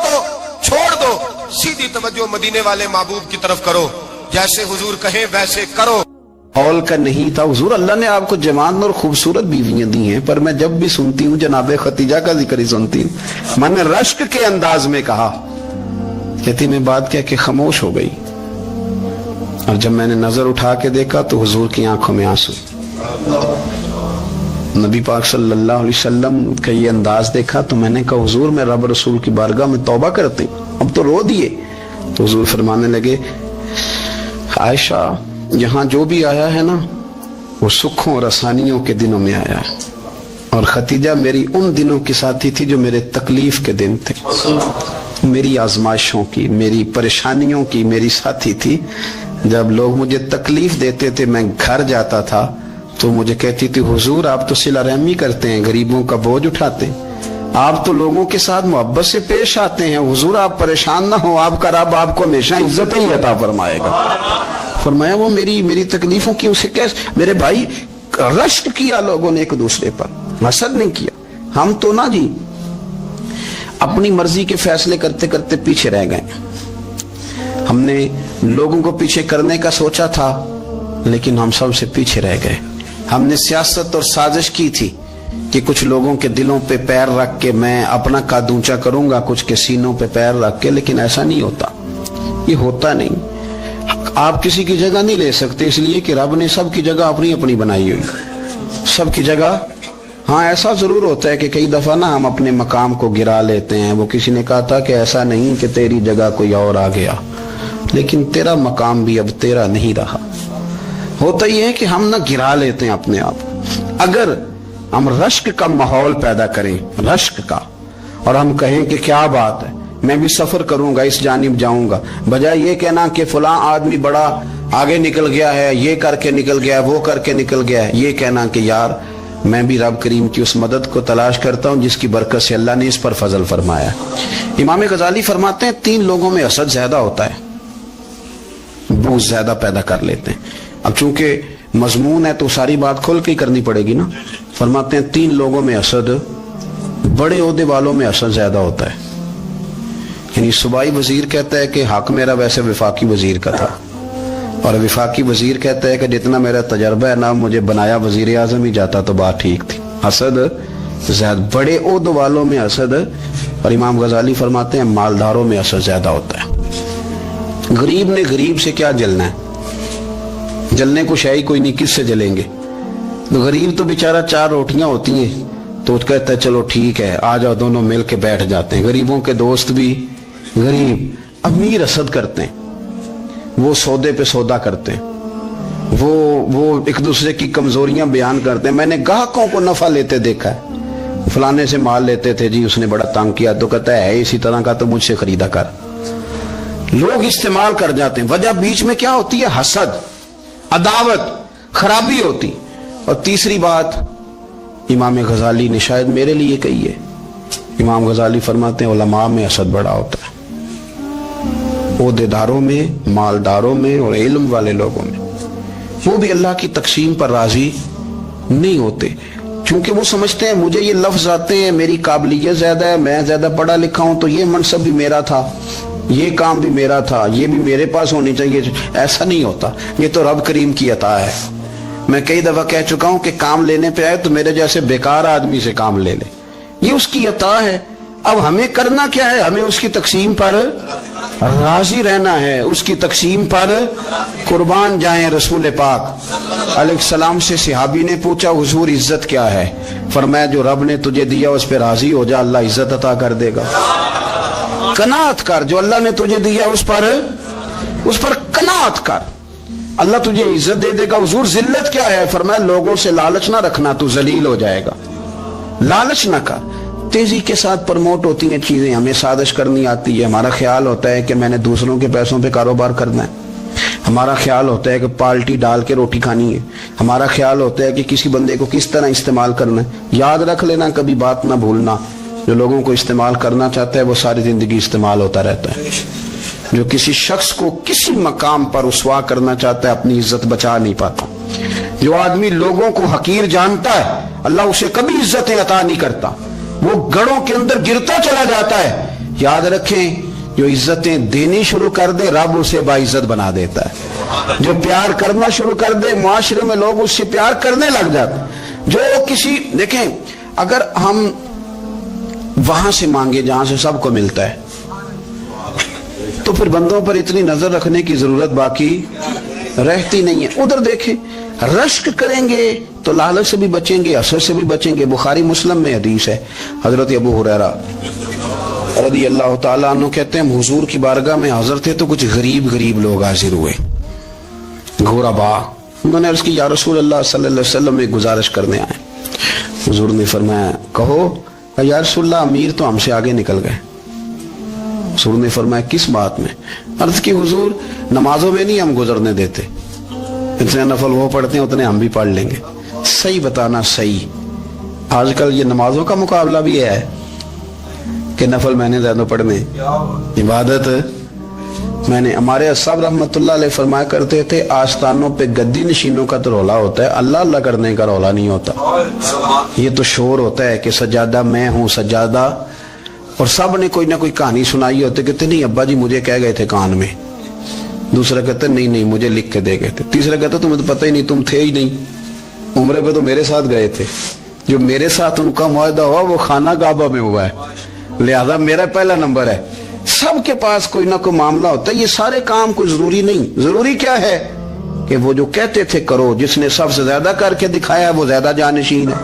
دو, سیدھی توجہ مدینے والے محبوب کی طرف کرو, جیسے حضور کہیں ویسے کرو. اول کا نہیں تھا حضور, اللہ نے آپ کو جوان اور خوبصورت بیویاں دی ہیں, پر میں جب بھی سنتی ہوں جناب خدیجہ کا ذکر ہی سنتی ہوں. میں نے رشک کے انداز میں کہا, کہتی میں بات کہہ کے خاموش ہو گئی, اور جب میں نے نظر اٹھا کے دیکھا تو حضور کی آنکھوں میں آنسو. نبی پاک صلی اللہ علیہ وسلم کا یہ انداز دیکھا تو میں نے کہا حضور میں رب رسول کی بارگاہ میں توبہ کرتی ہوں, اب تو رو دیے. تو حضور فرمانے لگے عائشہ یہاں جو بھی آیا ہے نا وہ سکھوں اور آسانیوں کے دنوں میں آیا ہے, اور خدیجہ میری ان دنوں کی ساتھی تھی جو میرے تکلیف کے دن تھے, میری آزمائشوں کی, میری پریشانیوں کی میری ساتھی تھی. جب لوگ مجھے تکلیف دیتے تھے میں گھر جاتا تھا تو مجھے کہتی تھی حضور آپ تو صلہ رحمی کرتے ہیں, غریبوں کا بوجھ اٹھاتے ہیں, آپ تو لوگوں کے ساتھ محبت سے پیش آتے ہیں, حضور آپ پریشان نہ ہو, آپ کا رب آپ کو ہمیشہ عزت ہی عطا فرمائے گا. فرمایا وہ میری تکلیفوں کی اسے کیسے, میرے بھائی رشک کیا لوگوں نے ایک دوسرے پر, حسد نہیں کیا. ہم تو نا جی اپنی مرضی کے فیصلے کرتے کرتے پیچھے رہ گئے. ہم نے لوگوں کو پیچھے کرنے کا سوچا تھا لیکن ہم سب سے پیچھے رہ گئے. ہم نے سیاست اور سازش کی تھی کہ کچھ لوگوں کے دلوں پہ پیر رکھ کے میں اپنا قد اونچا کروں گا, کچھ کے سینوں پہ پیر رکھ کے, لیکن ایسا نہیں ہوتا, یہ ہوتا نہیں. آپ کسی کی جگہ نہیں لے سکتے اس لیے کہ رب نے سب کی جگہ اپنی اپنی بنائی ہوئی, سب کی جگہ. ہاں ایسا ضرور ہوتا ہے کہ کئی دفعہ نا ہم اپنے مقام کو گرا لیتے ہیں. وہ کسی نے کہا تھا کہ ایسا نہیں کہ تیری جگہ کوئی اور آ گیا, لیکن تیرا مقام بھی اب تیرا نہیں رہا. ہوتا یہ ہے کہ ہم نہ گرا لیتے ہیں اپنے آپ. اگر ہم رشک کا ماحول پیدا کریں, رشک کا, اور ہم کہیں کہ کیا بات ہے میں بھی سفر کروں گا, اس جانب جاؤں گا, بجائے یہ کہنا کہ فلاں آدمی بڑا آگے نکل گیا ہے, یہ کر کے نکل گیا ہے, وہ کر کے نکل گیا ہے, یہ کہنا کہ یار میں بھی رب کریم کی اس مدد کو تلاش کرتا ہوں جس کی برکت سے اللہ نے اس پر فضل فرمایا. امام غزالی فرماتے ہیں 3 لوگوں میں حسد زیادہ ہوتا ہے, بغض زیادہ پیدا کر لیتے ہیں. اب چونکہ مضمون ہے تو ساری بات کھول کے ہی کرنی پڑے گی نا. فرماتے ہیں 3 لوگوں میں حسد، بڑے عہدے والوں میں حسد زیادہ ہوتا ہے. یعنی صوبائی وزیر کہتا ہے کہ حق میرا ویسے وفاقی وزیر کا تھا، اور وفاقی وزیر کہتا ہے کہ جتنا میرا تجربہ ہے نا، مجھے بنایا وزیر اعظم ہی جاتا تو بات ٹھیک تھی. حسد زیادہ، بڑے عہدوں والوں میں حسد. اور امام غزالی فرماتے ہیں مالداروں میں حسد زیادہ ہوتا ہے. غریب نے غریب سے کیا جلنا ہے؟ جلنے کو شے ہی کوئی نہیں، کس سے جلیں گے؟ تو غریب تو بیچارہ 4 روٹیاں ہوتی ہیں تو کہتا ہے چلو ٹھیک ہے آ جاؤ، دونوں مل کے بیٹھ جاتے ہیں. غریبوں کے دوست بھی غریب. امیر حسد کرتے ہیں، وہ سودے پہ سودا کرتے ہیں، وہ ایک دوسرے کی کمزوریاں بیان کرتے ہیں. میں نے گاہکوں کو نفع لیتے دیکھا ہے، فلانے سے مال لیتے تھے جی، اس نے بڑا تنگ کیا، تو کہتا ہے اسی طرح کا تو مجھ سے خریدا کر. لوگ استعمال کر جاتے ہیں. وجہ بیچ میں کیا ہوتی ہے؟ حسد، عداوت، خرابی ہوتی. اور تیسری بات امام غزالی نے شاید میرے لیے کہی ہے. امام غزالی فرماتے ہیں علماء میں حسد بڑا ہوتا ہے، عہدیداروں میں، مالداروں میں اور علم والے لوگوں میں. وہ بھی اللہ کی تقسیم پر راضی نہیں ہوتے، چونکہ وہ سمجھتے ہیں مجھے یہ لفظ آتے ہیں، میری قابلیت زیادہ ہے، میں زیادہ پڑھا لکھا ہوں، تو یہ منصب بھی میرا تھا، یہ کام بھی میرا تھا، یہ بھی میرے پاس ہونی چاہیے. ایسا نہیں ہوتا، یہ تو رب کریم کی عطا ہے. میں کئی دفعہ کہہ چکا ہوں کہ کام لینے پہ آئے تو میرے جیسے بیکار آدمی سے کام لے لے، یہ اس کی عطا ہے. اب ہمیں کرنا کیا ہے؟ ہمیں اس کی تقسیم پر راضی رہنا ہے، اس کی تقسیم پر قربان جائیں. رسول پاک علیہ السلام سے صحابی نے پوچھا حضور عزت کیا ہے؟ فرمایا جو رب نے تجھے دیا اس پہ راضی ہو جا، اللہ عزت عطا کر دے گا. قناعت کر، جو اللہ نے تجھے دیا اس پر قناعت کر، اللہ تجھے عزت دے دے گا. حضور ذلت کیا ہے؟ فرمایا لوگوں سے لالچ نہ رکھنا، تو ذلیل ہو جائے گا. لالچ نہ کر. تیزی کے ساتھ پروموٹ ہوتی ہیں چیزیں، ہمیں سازش کرنی آتی ہے. ہمارا خیال ہوتا ہے کہ میں نے دوسروں کے پیسوں پہ کاروبار کرنا ہے. ہمارا خیال ہوتا ہے کہ پالٹی ڈال کے روٹی کھانی ہے. ہمارا خیال ہوتا ہے کہ کسی بندے کو کس طرح استعمال کرنا ہے. یاد رکھ لینا، کبھی بات نہ بھولنا، جو لوگوں کو استعمال کرنا چاہتا ہے وہ ساری زندگی استعمال ہوتا رہتا ہے. جو کسی شخص کو کسی مقام پر رسوا کرنا چاہتا ہے اپنی عزت بچا نہیں پاتا. جو آدمی لوگوں کو حقیر جانتا ہے اللہ اسے کبھی عزتیں عطا نہیں کرتا، وہ گڑھوں کے اندر گرتا چلا جاتا ہے. یاد رکھیں جو عزتیں دینی شروع کر دے رب اسے باعزت بنا دیتا ہے. جو پیار کرنا شروع کر دے معاشرے میں لوگ اس سے پیار کرنے لگ جاتے ہیں. جو کسی دیکھیں اگر ہم وہاں سے مانگے جہاں سے سب کو ملتا ہے تو پھر بندوں پر اتنی نظر رکھنے کی ضرورت باقی رہتی نہیں ہے. ادھر دیکھیں رشک کریں گے تو لالچ سے بھی بچیں گے، حسد سے بھی بچیں گے. بخاری مسلم میں حدیث ہے، حضرت ابو ہریرہ رضی اللہ تعالیٰ عنہ کہتے ہیں حضور کی بارگاہ میں حاضر تھے تو کچھ غریب لوگ حاضر ہوئے، غربا. انہوں نے عرض کی یا رسول اللہ صلی اللہ علیہ وسلم ایک گزارش کرنے آئے. حضور نے فرمایا کہو. یا رسول اللہ امیر تو ہم سے آگے نکل گئے. حضور نے فرمایا کس بات میں؟ عرض کی حضور نمازوں میں نہیں ہم گزرنے دیتے، اتنے نفل وہ پڑھتے ہیں اتنے ہم بھی پڑھ لیں گے. صحیح بتانا صحیح. آج کل یہ نمازوں کا مقابلہ بھی ہے کہ نفل میں نے زیادہ پڑھنے، عبادت میں نے. ہمارے اصحاب رحمت اللہ علیہ فرمایا کرتے تھے آستانوں پہ گدی نشینوں کا تو رولا ہوتا ہے، اللہ اللہ کرنے کا رولا نہیں ہوتا. یہ تو شور ہوتا ہے کہ سجادہ میں ہوں سجادہ، اور سب نے کوئی نہ کوئی کہانی سنائی ہوتی. کہتے نہیں ابا جی مجھے کہہ گئے تھے کان میں. دوسرا کہتا نہیں مجھے لکھ کے دے گئے تھے. تیسرا کہتا تمہیں تو پتہ ہی نہیں، تم تھے ہی نہیں، عمرے پہ تو میرے ساتھ گئے تھے. جو میرے ساتھ ان کا معاہدہ ہوا وہ خانہ کعبہ میں ہوا ہے، لہذا میرا پہلا نمبر ہے. سب کے پاس کوئی نہ کوئی معاملہ ہوتا ہے. یہ سارے کام کوئی ضروری نہیں. ضروری کیا ہے کہ وہ جو کہتے تھے کرو، جس نے سب سے زیادہ کر کے دکھایا وہ زیادہ جانشین ہے.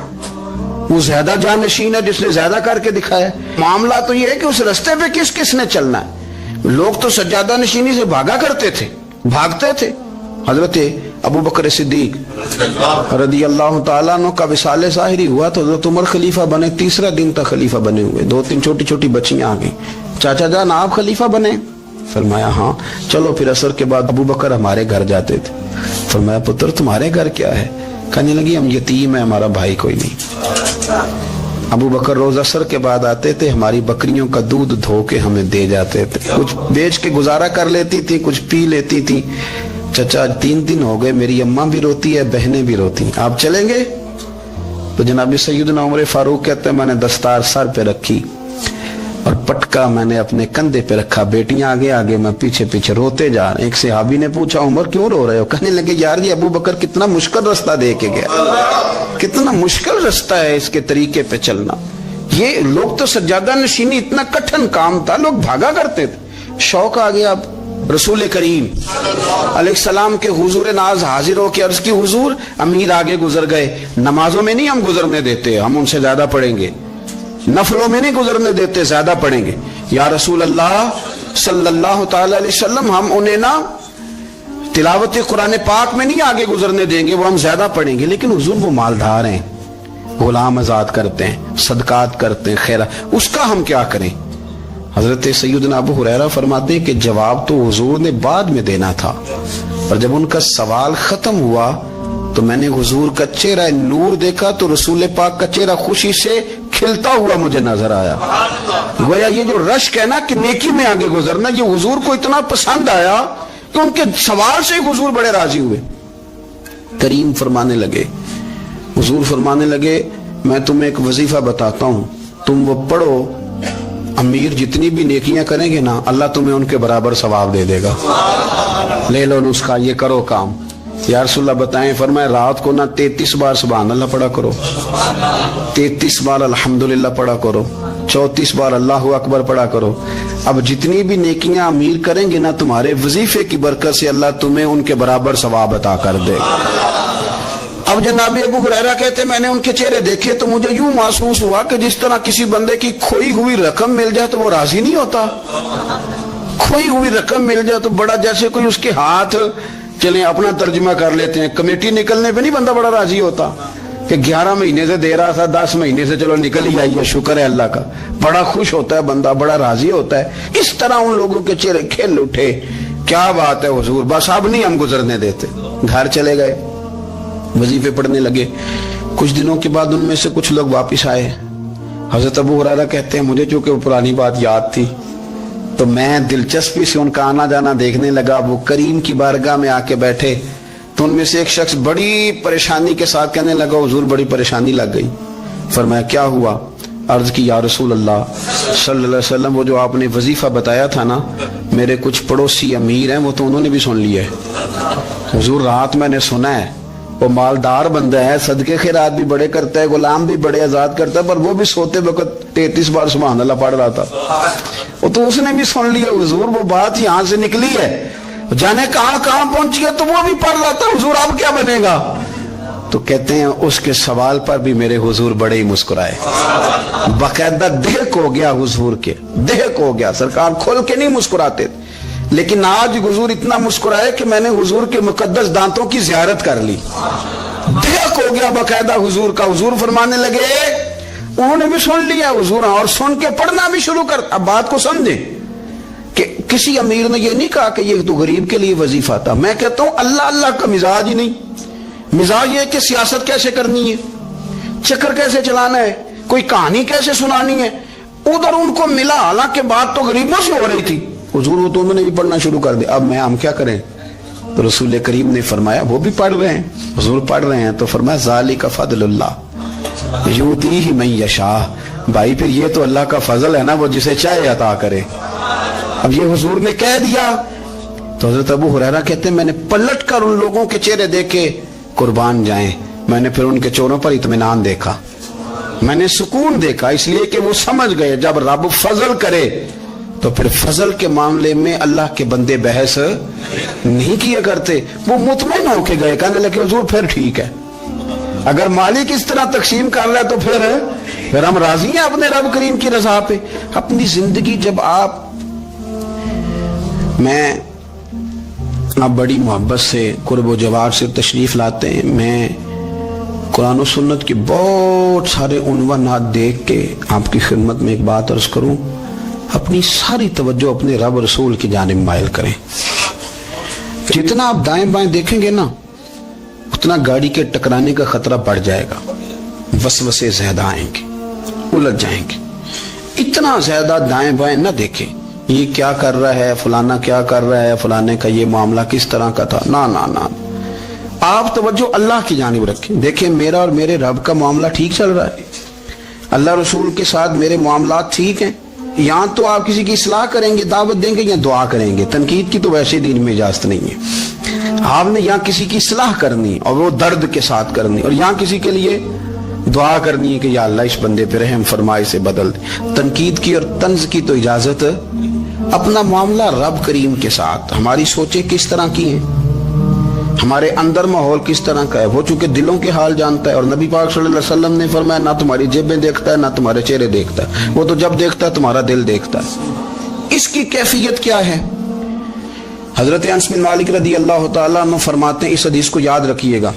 وہ زیادہ جانشین ہے جس نے زیادہ کر کے دکھایا. معاملہ تو یہ ہے کہ اس رستے پہ کس نے چلنا ہے. لوگ تو سجادہ نشینی سے بھاگا کرتے تھے، بھاگتے تھے. حضرت ابو بکر صدیق رضی اللہ تعالیٰ عنہ کا وصال ظاہری ہوا تو حضرت عمر خلیفہ بنے. تیسرا دن تک خلیفہ بنے ہوئے. 2-3 چھوٹی بچیاں آ گئیں. چاچا جان آپ خلیفہ بنے؟ فرمایا ہاں. چلو پھر عصر کے بعد ابو بکر ہمارے گھر جاتے تھے. فرمایا پتر تمہارے گھر کیا ہے؟ کہنے لگی ہم یتیم ہیں، ہمارا بھائی کوئی نہیں. ابو بکر روز عصر کے بعد آتے تھے، ہماری بکریوں کا دودھ دھو کے ہمیں دے جاتے تھے. کچھ بیچ کے گزارا کر لیتی تھی، کچھ پی لیتی تھی. چچا آج 3 دن ہو گئے، میری اماں بھی روتی ہے، بہنیں بھی روتی ہیں، آپ چلیں گے؟ تو جناب سیدنا عمر فاروق کہتے ہیں میں نے دستار سر پہ رکھی اور پٹکا میں نے اپنے کندھے پہ رکھا، بیٹیاں آگے آگے، میں پیچھے پیچھے، روتے جا رہے ہیں۔ ایک صحابی نے پوچھا عمر کیوں رو رہے ہو؟ کہنے لگے یار یہ ابو بکر کتنا مشکل رستہ دے کے گیا، کتنا مشکل رستہ ہے اس کے طریقے پہ چلنا۔ یہ لوگ تو سجادہ نشینی اتنا کٹھن کام تھا، لوگ بھاگا کرتے تھے۔ شوق آ گیا اب رسول کریم علیہ السلام کے حضور ناز حاضر ہو کے عرض کی حضور امیر آگے گزر گئے، نمازوں میں نہیں ہم گزرنے دیتے، ہم ان سے زیادہ پڑھیں گے، نفلوں میں نہیں گزرنے دیتے، زیادہ پڑھیں گے۔ یا رسول اللہ صلی اللہ تعالی علیہ وسلم ہم انہیں نا تلاوت قرآن پاک میں نہیں آگے گزرنے دیں گے، وہ ہم زیادہ پڑھیں گے، لیکن حضور وہ مالدار ہیں، غلام آزاد کرتے ہیں، صدقات کرتے ہیں، خیرات، اس کا ہم کیا کریں؟ حضرت سیدنا ابو ہریرہ فرماتے ہیں کہ جواب تو حضور نے بعد میں دینا تھا، اور جب ان کا سوال ختم ہوا تو میں نے حضور کا چہرہ نور دیکھا تو رسول پاک کا چہرہ خوشی سے کھلتا ہوا مجھے نظر آیا۔ گویا یہ جو رشک ہے نا کہ نیکی میں آگے گزرنا، یہ حضور کو اتنا پسند آیا کہ ان کے سوال سے حضور بڑے راضی ہوئے۔ کریم فرمانے لگے، حضور فرمانے لگے میں تمہیں ایک وظیفہ بتاتا ہوں، تم وہ پڑھو، امیر جتنی بھی نیکیاں کریں گے نا اللہ تمہیں ان کے برابر ثواب دے دے گا، لے لو نسخہ، یہ کرو کام۔ یا رسول اللہ بتائیں، فرمایا رات کو نا 33 بار سبحان اللہ پڑھا کرو، 33 بار الحمدللہ پڑھا کرو، 34 بار اللہ اکبر پڑھا کرو۔ اب جتنی بھی نیکیاں امیر کریں گے نا تمہارے وظیفے کی برکت سے اللہ تمہیں ان کے برابر ثواب عطا کر دے گا۔ اب جناب ابو ہریرہ کہتے میں نے ان کے چہرے دیکھے تو مجھے یوں محسوس ہوا کہ جس طرح کسی بندے کی کھوئی ہوئی رقم مل جائے تو وہ راضی نہیں ہوتا، کھوئی ہوئی رقم مل جائے تو بڑا جیسے کوئی اس کے ہاتھ، چلیں اپنا ترجمہ کر لیتے ہیں، کمیٹی نکلنے پہ نہیں بندہ بڑا راضی ہوتا کہ 11 مہینے سے دے رہا تھا، 10 مہینے سے چلو نکل ہی آئی ہے، شکر ہے اللہ کا، بڑا خوش ہوتا ہے بندہ، بڑا راضی ہوتا ہے۔ اس طرح ان لوگوں کے چہرے کھل اٹھے، کیا بات ہے حضور، بس اب نہیں ہم گزرنے دیتے۔ گھر چلے گئے، وظیفے پڑھنے لگے۔ کچھ دنوں کے بعد ان میں سے کچھ لوگ واپس آئے۔ حضرت ابو ہریرہ کہتے ہیں مجھے چونکہ وہ پرانی بات یاد تھی تو میں دلچسپی سے ان کا آنا جانا دیکھنے لگا۔ وہ کریم کی بارگاہ میں آ کے بیٹھے تو ان میں سے ایک شخص بڑی پریشانی کے ساتھ کہنے لگا حضور بڑی پریشانی لگ گئی۔ فرمایا کیا ہوا؟ عرض کی یا رسول اللہ صلی اللہ علیہ وسلم وہ جو آپ نے وظیفہ بتایا تھا نا، میرے کچھ پڑوسی امیر ہیں وہ تو انہوں نے بھی سن لیا ہے حضور، رات میں نے سنا ہے وہ مالدار بندہ ہے، صدقے خیرات بھی بڑے کرتا ہے، غلام بھی بڑے آزاد کرتا ہے، پر وہ بھی سوتے وقت 33 بار سبحان اللہ پڑھ رہا تھا، وہ تو اس نے بھی سن لیا حضور، وہ بات یہاں سے نکلی ہے، جانے کہاں کہاں پہنچی ہے، تو وہ بھی پڑھ رہا تھا حضور اب کیا بنے گا؟ تو کہتے ہیں اس کے سوال پر بھی میرے حضور بڑے ہی مسکرائے، باقاعدہ دہک ہو گیا حضور کے، دہک ہو گیا، سرکار کھول کے نہیں مسکراتے تھے، لیکن آج حضور اتنا مسکرائے کہ میں نے حضور کے مقدس دانتوں کی زیارت کر لی، دہک ہو گیا باقاعدہ حضور کا۔ حضور فرمانے لگے انہوں نے بھی سن لیا حضور، اور سن کے پڑھنا بھی شروع کر۔ اب بات کو سمجھیں کہ کسی امیر نے یہ نہیں کہا کہ یہ تو غریب کے لیے وظیفہ تھا، میں کہتا ہوں اللہ اللہ کا مزاج ہی نہیں، مزاج یہ کہ سیاست کیسے کرنی ہے، چکر کیسے چلانا ہے، کوئی کہانی کیسے سنانی ہے، ادھر ان کو ملا، حالانکہ بات تو غریبوں سے ہو رہی تھی، حضور وہ تو انہوں نے بھی پڑھنا شروع کر دیا۔ اب ہم کیا کریں؟ تو رسول کریم نے فرمایا وہ بھی پڑھ رہے ہیں، حضور پڑھ رہے ہیں، تو فرمایا ذالک فضل اللہ یؤتیہ من یشاء، بھائی پھر یہ تو اللہ کا فضل ہے نا، وہ جسے چاہے عطا کرے۔ اب یہ حضور نے کہہ دیا تو حضرت ابو ہریرہ کہتے ہیں میں نے پلٹ کر ان لوگوں کے چہرے دیکھے، قربان جائیں، میں نے پھر ان کے چہروں پر اطمینان دیکھا، میں نے سکون دیکھا، اس لیے کہ وہ سمجھ گئے جب رب فضل کرے تو پھر فضل کے معاملے میں اللہ کے بندے بحث نہیں کیا کرتے، وہ مطمئن ہو کے گئے، کہنے لگے حضور پھر ٹھیک ہے، اگر مالک اس طرح تقسیم کر رہا ہے تو پھر ہم راضی ہیں اپنے رب کریم کی رضا پہ۔ اپنی زندگی جب آپ بڑی محبت سے قرب و جوار سے تشریف لاتے ہیں، میں قرآن و سنت کے بہت سارے عنوانات دیکھ کے آپ کی خدمت میں ایک بات عرض کروں، اپنی ساری توجہ اپنے رب رسول کی جانب مائل کریں۔ جتنا آپ دائیں بائیں دیکھیں گے نا اتنا گاڑی کے ٹکرانے کا خطرہ بڑھ جائے گا، وسوسے زیادہ آئیں گے، الجھ جائیں گے۔ اتنا زیادہ دائیں بائیں نہ دیکھیں، یہ کیا کر رہا ہے، فلانا کیا کر رہا ہے، فلانے کا یہ معاملہ کس طرح کا تھا، نا نا نا، آپ توجہ اللہ کی جانب رکھیں. دیکھیں میرا اور میرے رب کا معاملہ ٹھیک چل رہا ہے، اللہ رسول کے ساتھ میرے معاملات ٹھیک ہیں. یہاں تو آپ کسی کی اصلاح کریں گے، دعوت دیں گے یا دعا کریں گے، تنقید کی تو ویسے دین میں اجازت نہیں ہے. آپ نے یہاں کسی کی اصلاح کرنی اور وہ درد کے ساتھ کرنی، اور یہاں کسی کے لیے دعا کرنی ہے کہ یا اللہ اس بندے پہ رحم فرمائے، سے بدل دے. تنقید کی اور طنز کی تو اجازت. اپنا معاملہ رب کریم کے ساتھ، ہماری سوچیں کس طرح کی ہیں، ہمارے اندر ماحول کس طرح کا ہے، وہ چونکہ دلوں کے حال جانتا ہے. اور نبی پاک صلی اللہ علیہ وسلم نے فرمایا نہ تمہاری جیبیں دیکھتا ہے نہ تمہارے چہرے دیکھتا ہے، وہ تو جب دیکھتا ہے تمہارا دل دیکھتا ہے. اس کی کیفیت کیا ہے؟ حضرت انس بن مالک رضی اللہ تعالیٰ عنہ فرماتے ہیں، اس حدیث کو یاد رکھیے گا،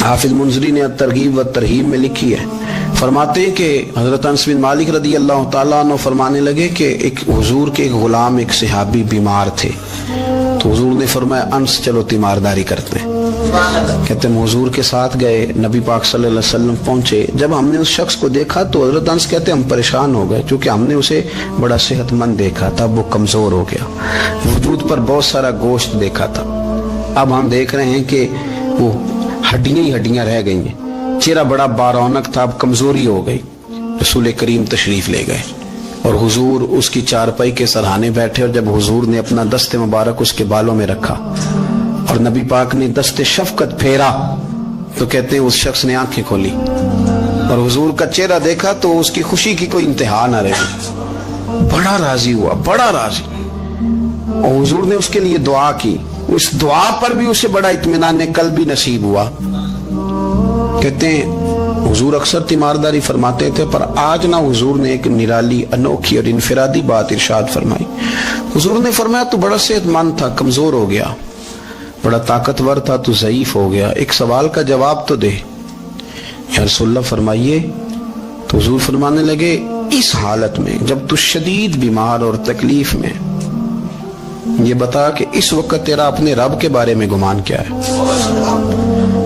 حافظ منذری نے ترغیب و ترہیب میں لکھی ہے. فرماتے ہیں کہ حضرت انس بن مالک رضی اللہ تعالیٰ عنہ فرمانے لگے کہ ایک حضور کے ایک غلام، ایک صحابی بیمار تھے، تو حضور نے فرمایا انس چلو تیمارداری کرتے ہیں. کہتے ہیں حضور کے ساتھ گئے، نبی پاک صلی اللہ علیہ وسلم پہنچے. جب ہم نے اس شخص کو دیکھا تو حضرت انس کہتے ہیں ہم پریشان ہو گئے، کیونکہ ہم نے اسے بڑا صحت مند دیکھا تھا، وہ کمزور ہو گیا، وجود پر بہت سارا گوشت دیکھا تھا، اب ہم دیکھ رہے ہیں کہ وہ ہڈیاں ہی ہڈیاں رہ گئی ہیں، چہرہ بڑا بارونق تھا، اب کمزوری ہو گئی. رسول کریم تشریف لے گئے اور حضور اس کی چارپائی کے سرہانے بیٹھے، اور جب حضور نے اپنا دست مبارک اس کے بالوں میں رکھا اور نبی پاک نے دست شفقت پھیرا تو کہتے ہیں اس شخص نے آنکھیں کھولی اور حضور کا چہرہ دیکھا تو اس کی خوشی کی کوئی انتہا نہ رہی، بڑا راضی ہوا، بڑا راضی. اور حضور نے اس کے لیے دعا کی، اس دعا پر بھی اسے بڑا اطمینان قلب بھی نصیب ہوا. کہتے ہیں حضور اکثر تیمارداری فرماتے تھے، پر آج نہ حضور نے ایک نرالی، انوکھی اور انفرادی بات ارشاد فرمائی. حضور نے فرمایا تو بڑا صحت مند تھا، کمزور ہو گیا، بڑا طاقتور تھا تو ضعیف ہو گیا، ایک سوال کا جواب تو دے. یا رسول اللہ فرمائیے. تو حضور فرمانے لگے اس حالت میں جب تو شدید بیمار اور تکلیف میں، یہ بتا کہ اس وقت تیرا اپنے رب کے بارے میں گمان کیا ہے.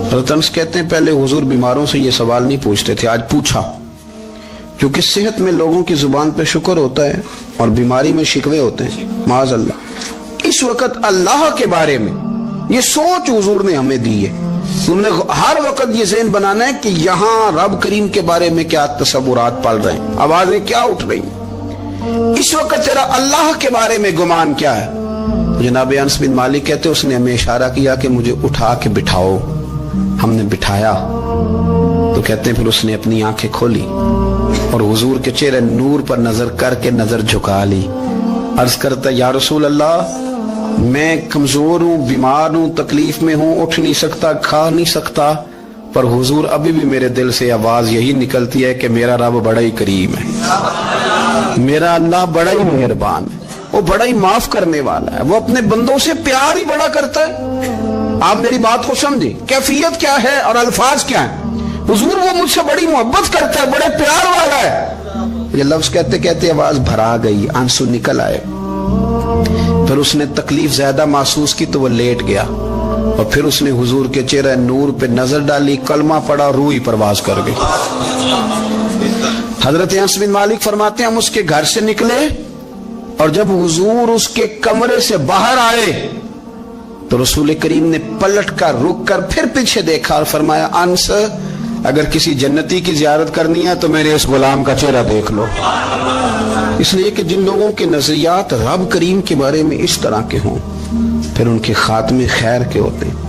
حضرت انس کہتے ہیں پہلے حضور بیماروں سے یہ سوال نہیں پوچھتے تھے، آج پوچھا، کیونکہ صحت میں لوگوں کی زبان پہ شکر ہوتا ہے اور بیماری میں شکوے ہوتے ہیں، معاذ اللہ. اس وقت اللہ کے بارے میں یہ سوچ حضور نے ہمیں دی ہے. تم نے ہر وقت یہ ذہن بنانا ہے کہ یہاں رب کریم کے بارے میں کیا تصورات پل رہے ہیں، آوازیں کیا اٹھ رہی ہیں، اس وقت تیرا اللہ کے بارے میں گمان کیا ہے. جناب انس بن مالک کہتے اس نے ہمیں اشارہ کیا کہ مجھے اٹھا کے بٹھاؤ. ہم نے بٹھایا تو کہتے ہیں پھر اس نے اپنی آنکھیں کھولی اور حضور کے چہرے نور پر نظر کر کے نظر جھکا لی. عرض کرتا یا رسول اللہ میں کمزور ہوں، بیمار ہوں، تکلیف میں ہوں، اٹھ نہیں سکتا، کھا نہیں سکتا، پر حضور ابھی بھی میرے دل سے آواز یہی نکلتی ہے کہ میرا رب بڑا ہی کریم ہے، میرا اللہ بڑا ہی مہربان ہے، وہ بڑا ہی معاف کرنے والا ہے، وہ اپنے بندوں سے پیار ہی بڑا کرتا ہے. آپ میری بات کو سمجھیں، کیفیت کیا ہے اور الفاظ کیا ہیں. حضور وہ مجھ سے بڑی محبت کرتا ہے، بڑے پیار والا ہے. یہ لفظ کہتے کہتے آواز بھرا گئی، آنسو نکل آئے. پھر اس نے تکلیف زیادہ محسوس کی تو وہ لیٹ گیا اور پھر اس نے حضور کے چہرے نور پہ نظر ڈالی، کلمہ پڑھا، روح ہی پرواز کر گئی. حضرت انس بن مالک فرماتے ہیں ہم اس کے گھر سے نکلے اور جب حضور اس کے کمرے سے باہر آئے تو رسول کریم نے پلٹ کر رک کر پھر پیچھے دیکھا اور فرمایا انس اگر کسی جنتی کی زیارت کرنی ہے تو میرے اس غلام کا چہرہ دیکھ لو. اس لیے کہ جن لوگوں کے نظریات رب کریم کے بارے میں اس طرح کے ہوں پھر ان کے خاتمے خیر کے ہوتے ہیں.